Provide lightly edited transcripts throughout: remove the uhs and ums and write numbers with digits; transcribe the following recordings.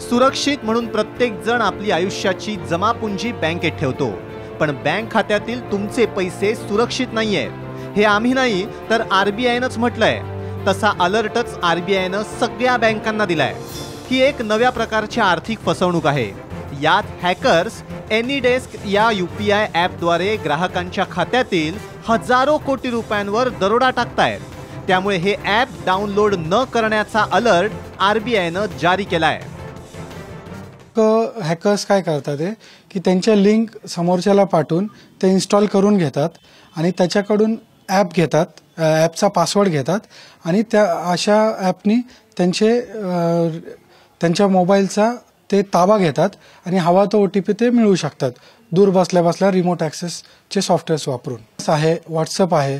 सुरक्षित म्हणून प्रत्येक जण आपली आयुष्याची जमापुंजी बँकेत ठेवतो, पण बँक खात्यातील तुमचे पैसे सुरक्षित नाहीयेत हे आम्ही नाही तर आरबीआयनंच म्हटलंय। तसा अलर्टच आरबीआयनं सगळ्या बँकांना दिलाय। ही एक नव्या प्रकारची आर्थिक फसवणूक आहे। यात हॅकर्स एनीडेस्क या यूपीआय ॲपद्वारे ग्राहकांच्या खात्यातील हजारो कोटी रुपयांवर दरोडा टाकतायत। त्यामुळे हे ॲप डाउनलोड न करण्याचा अलर्ट आरबीआयनं जारी केलाय। हॅकर्स काय करतात की त्यांच्या लिंक समोरच्याला पाठवून ते इन्स्टॉल करून घेतात आणि त्याच्याकडून ॲप घेतात, ॲपचा पासवर्ड घेतात आणि त्या अशा ॲपनी त्यांच्या मोबाईलचा ते ताबा घेतात आणि हवा तो OTP ते मिळवू शकतात दूर बसल्या बसल्या रिमोट ॲक्सेसचे सॉफ्टवेअर्स वापरून। आहे व्हॉट्सअप आहे,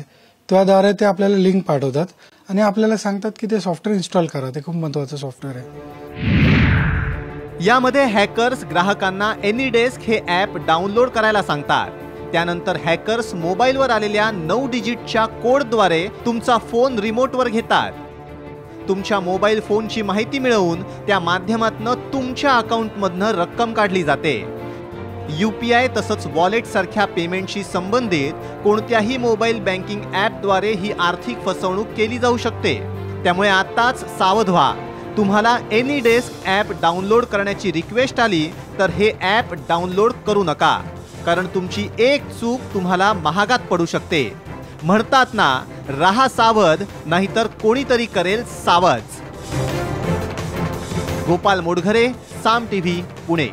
त्याद्वारे ते आपल्याला लिंक पाठवतात आणि आपल्याला सांगतात की ते सॉफ्टवेअर इन्स्टॉल करा, ते खूप महत्त्वाचं सॉफ्टवेअर आहे। यामध्ये हॅकर्स ग्राहकांना एनीडेस्क हे ॲप डाउनलोड करायला सांगतात। त्यानंतर हॅकर्स मोबाईलवर आलेल्या 9 डिजिटच्या कोडद्वारे तुमचा फोन रिमोटवर घेतात। तुमच्या मोबाईल फोनची माहिती मिळवून त्या माध्यमातून तुमच्या अकाउंटमधनं रक्कम काढली जाते। यूपीआय तसंच वॉलेट सारख्या पेमेंटशी संबंधित कोणत्याही मोबाईल बँकिंग ॲपद्वारे ही आर्थिक फसवणूक केली जाऊ शकते। त्यामुळे आताच सावध व्हा। तुम्हाला एनीडेस्क ॲप डाउनलोड करण्याची रिक्वेस्ट आली तर हे ॲप डाउनलोड करू नका, कारण तुमची एक चूक तुम्हाला महागात पडू शकते। म्हणतात ना, राहा सावध नाहीतर कोणीतरी करेल सावज। गोपाल मोडघरे, साम टीव्ही, पुणे।